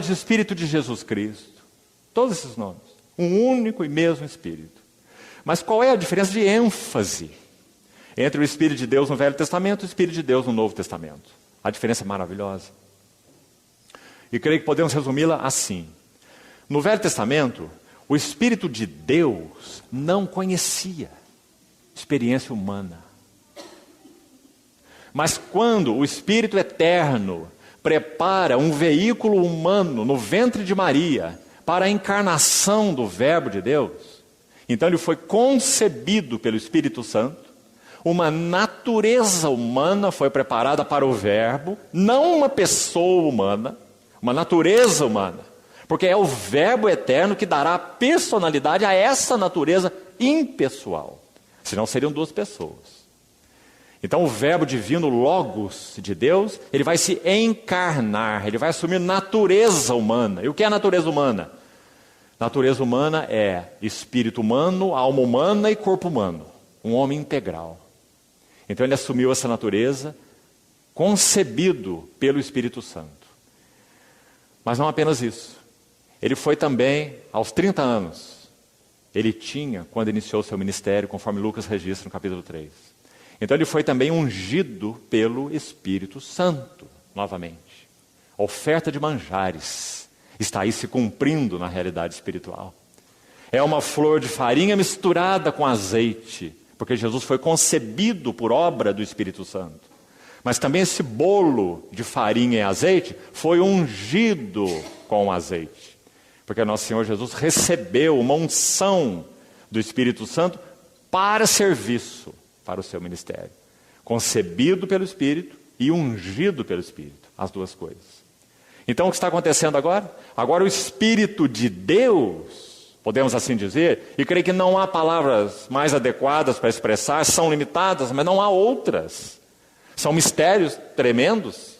de Espírito de Jesus Cristo. Todos esses nomes. Um único e mesmo Espírito. Mas qual é a diferença de ênfase entre o Espírito de Deus no Velho Testamento e o Espírito de Deus no Novo Testamento? A diferença é maravilhosa. E creio que podemos resumi-la assim. No Velho Testamento, o Espírito de Deus não conhecia experiência humana. Mas quando o Espírito Eterno prepara um veículo humano no ventre de Maria para a encarnação do Verbo de Deus, então ele foi concebido pelo Espírito Santo, uma natureza humana foi preparada para o Verbo, não uma pessoa humana, uma natureza humana, porque é o Verbo eterno que dará personalidade a essa natureza impessoal, senão seriam duas pessoas. Então o Verbo divino, Logos de Deus, ele vai se encarnar, ele vai assumir natureza humana. E o que é a natureza humana? Natureza humana é espírito humano, alma humana e corpo humano, um homem integral. Então ele assumiu essa natureza, concebido pelo Espírito Santo. Mas não apenas isso. Ele foi também, aos 30 anos, ele tinha, quando iniciou seu ministério, conforme Lucas registra no capítulo 3. Então ele foi também ungido pelo Espírito Santo, novamente. A oferta de manjares está aí se cumprindo na realidade espiritual. É uma flor de farinha misturada com azeite, porque Jesus foi concebido por obra do Espírito Santo. Mas também esse bolo de farinha e azeite foi ungido com azeite. Porque nosso Senhor Jesus recebeu uma unção do Espírito Santo para serviço, para o seu ministério. Concebido pelo Espírito e ungido pelo Espírito. As duas coisas. Então o que está acontecendo agora? Agora o Espírito de Deus, podemos assim dizer, e creio que não há palavras mais adequadas para expressar, são limitadas, mas não há outras. São mistérios tremendos.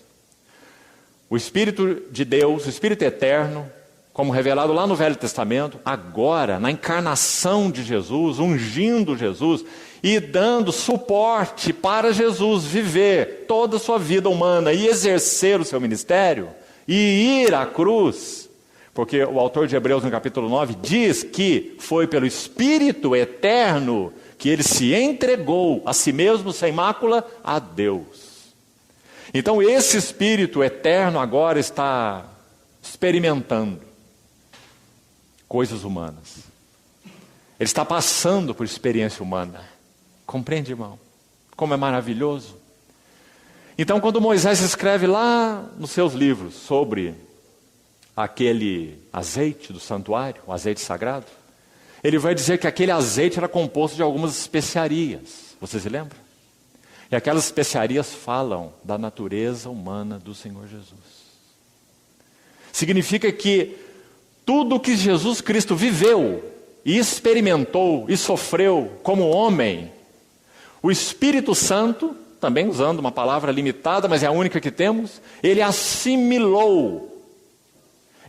O Espírito de Deus, o Espírito eterno, como revelado lá no Velho Testamento, agora, na encarnação de Jesus, ungindo Jesus e dando suporte para Jesus viver toda a sua vida humana e exercer o seu ministério e ir à cruz. Porque o autor de Hebreus, no capítulo 9, diz que foi pelo Espírito eterno que ele se entregou a si mesmo, sem mácula, a Deus. Então esse Espírito eterno agora está experimentando coisas humanas. Ele está passando por experiência humana. Compreende, irmão? Como é maravilhoso. Então, quando Moisés escreve lá nos seus livros sobre aquele azeite do santuário, o azeite sagrado, ele vai dizer que aquele azeite era composto de algumas especiarias. Você se lembra? E aquelas especiarias falam da natureza humana do Senhor Jesus. Significa que tudo que Jesus Cristo viveu e experimentou e sofreu como homem, o Espírito Santo, também usando uma palavra limitada, mas é a única que temos, ele assimilou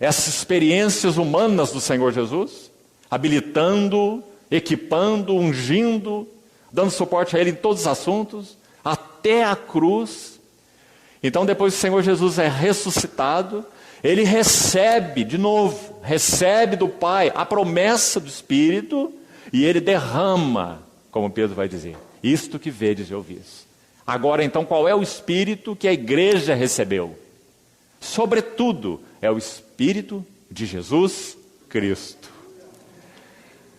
essas experiências humanas do Senhor Jesus, habilitando, equipando, ungindo, dando suporte a ele em todos os assuntos, até a cruz. Então depois que o Senhor Jesus é ressuscitado, ele recebe de novo, recebe do Pai a promessa do Espírito e ele derrama, como Pedro vai dizer, isto que vedes e ouvis. Agora então qual é o Espírito que a igreja recebeu? Sobretudo é o Espírito de Jesus Cristo.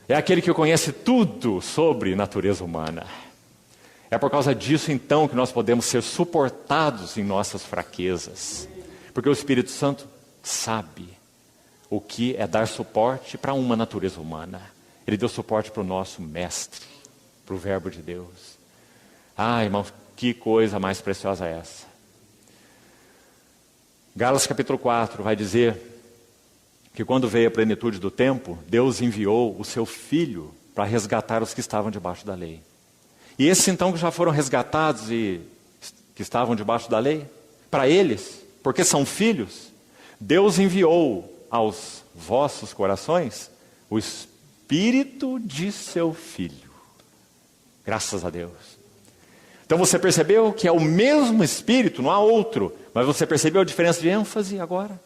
É aquele que conhece tudo sobre natureza humana. É por causa disso então que nós podemos ser suportados em nossas fraquezas. Porque o Espírito Santo sabe o que é dar suporte para uma natureza humana. Ele deu suporte para o nosso mestre, para o Verbo de Deus. Ah, irmãos, que coisa mais preciosa é essa. Gálatas capítulo 4 vai dizer que quando veio a plenitude do tempo, Deus enviou o seu Filho para resgatar os que estavam debaixo da lei. E esses então que já foram resgatados e que estavam debaixo da lei, para eles, porque são filhos, Deus enviou aos vossos corações o Espírito de seu Filho. Graças a Deus. Então você percebeu que é o mesmo Espírito, não há outro, mas você percebeu a diferença de ênfase agora?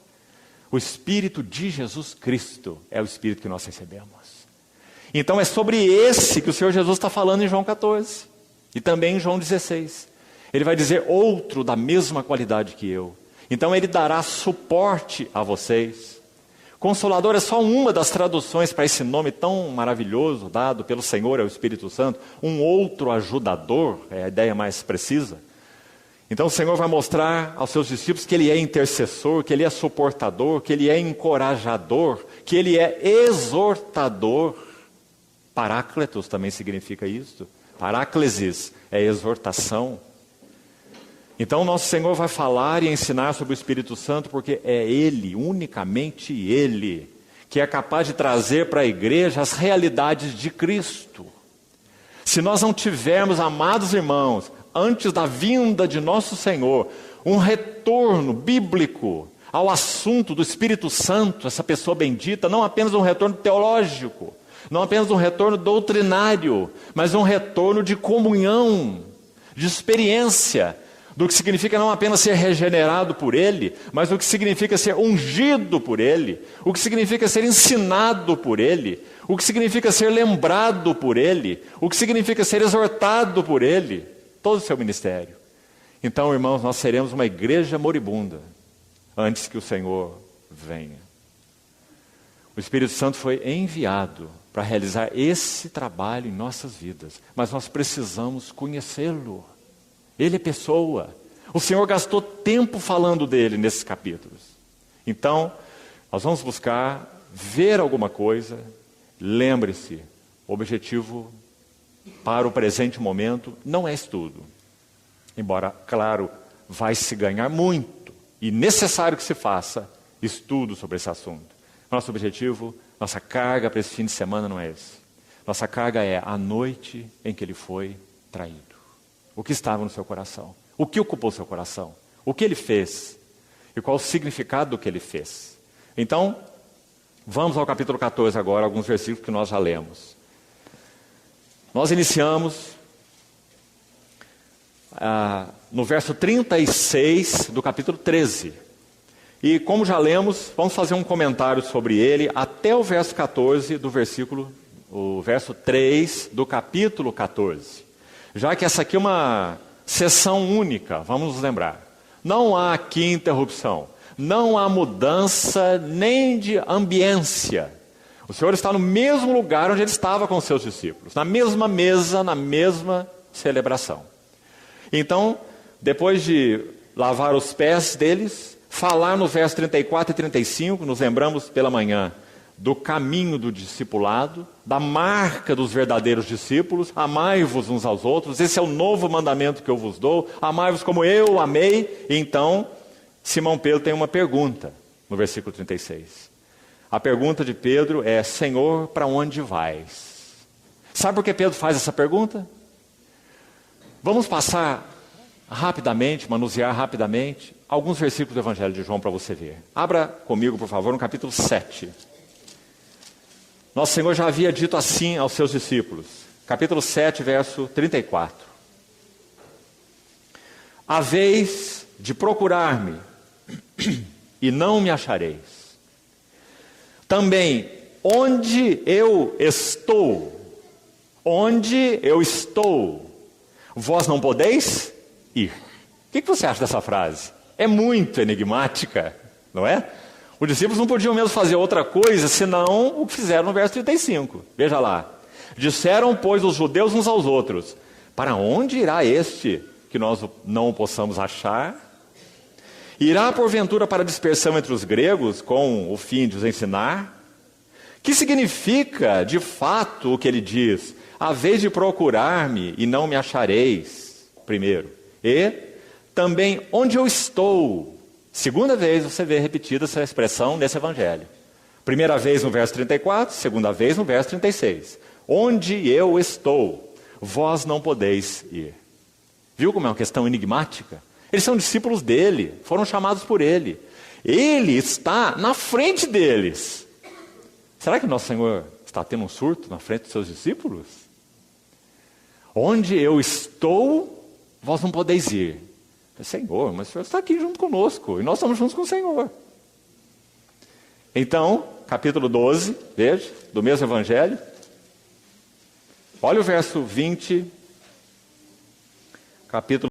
O Espírito de Jesus Cristo é o Espírito que nós recebemos. Então é sobre esse que o Senhor Jesus está falando em João 14. E também em João 16. Ele vai dizer outro da mesma qualidade que eu. Então ele dará suporte a vocês. Consolador é só uma das traduções para esse nome tão maravilhoso dado pelo Senhor ao Espírito Santo. Um outro ajudador, é a ideia mais precisa. Então o Senhor vai mostrar aos seus discípulos que Ele é intercessor, que Ele é suportador, que Ele é encorajador, que Ele é exortador. Parácletos também significa isso. Paráclesis é exortação. Então nosso Senhor vai falar e ensinar sobre o Espírito Santo porque é Ele, unicamente Ele, que é capaz de trazer para a igreja as realidades de Cristo. Se nós não tivermos, amados irmãos, antes da vinda de nosso Senhor, um retorno bíblico ao assunto do Espírito Santo, essa pessoa bendita, não apenas um retorno teológico, não apenas um retorno doutrinário, mas um retorno de comunhão, de experiência, do que significa não apenas ser regenerado por Ele, mas o que significa ser ungido por Ele, o que significa ser ensinado por Ele, o que significa ser lembrado por Ele, o que significa ser exortado por Ele, todo o seu ministério. Então, irmãos, nós seremos uma igreja moribunda antes que o Senhor venha. O Espírito Santo foi enviado para realizar esse trabalho em nossas vidas, mas nós precisamos conhecê-lo. Ele é pessoa. O Senhor gastou tempo falando dele nesses capítulos. Então, nós vamos buscar ver alguma coisa. Lembre-se, o objetivo para o presente momento não é estudo. Embora, claro, vai se ganhar muito e necessário que se faça estudo sobre esse assunto. Nosso objetivo, nossa carga para esse fim de semana não é esse. Nossa carga é a noite em que ele foi traído. O que estava no seu coração? O que ocupou seu coração? O que ele fez? E qual o significado do que ele fez? Então, vamos ao capítulo 14 agora, alguns versículos que nós já lemos. Nós iniciamos no verso 36 do capítulo 13. E como já lemos, vamos fazer um comentário sobre ele até o verso 14 do o verso 3 do capítulo 14. Já que essa aqui é uma sessão única, vamos nos lembrar. Não há aqui interrupção, não há mudança nem de ambiência. O Senhor está no mesmo lugar onde Ele estava com os seus discípulos, na mesma mesa, na mesma celebração. Então, depois de lavar os pés deles, falar no verso 34 e 35, nos lembramos pela manhã, do caminho do discipulado, da marca dos verdadeiros discípulos, amai-vos uns aos outros, esse é o novo mandamento que eu vos dou, amai-vos como eu amei. E então, Simão Pedro tem uma pergunta, no versículo 36. A pergunta de Pedro é: Senhor, para onde vais? Sabe por que Pedro faz essa pergunta? Vamos passar rapidamente, manusear rapidamente, alguns versículos do Evangelho de João para você ver. Abra comigo, por favor, no capítulo 7. Nosso Senhor já havia dito assim aos seus discípulos. Capítulo 7, verso 34. Haveis de procurar-me, e não me achareis. Também, onde eu estou, vós não podeis ir. O que você acha dessa frase? É muito enigmática, não é? Os discípulos não podiam mesmo fazer outra coisa, senão o que fizeram no verso 35. Veja lá. Disseram, pois, os judeus uns aos outros: para onde irá este, que nós não o possamos achar? Irá, porventura, para a dispersão entre os gregos, com o fim de os ensinar? Que significa, de fato, o que ele diz? Haveis de procurar-me e não me achareis, primeiro. E também onde eu estou. Segunda vez você vê repetida essa expressão nesse evangelho. Primeira vez no verso 34, segunda vez no verso 36. Onde eu estou, vós não podeis ir. Viu como é uma questão enigmática? Eles são discípulos dele, foram chamados por ele. Ele está na frente deles. Será que o nosso Senhor está tendo um surto na frente dos seus discípulos? Onde eu estou, vós não podeis ir. Senhor, mas o Senhor está aqui junto conosco, e nós estamos juntos com o Senhor. Então, capítulo 12, veja, do mesmo evangelho. Olha o verso 20, capítulo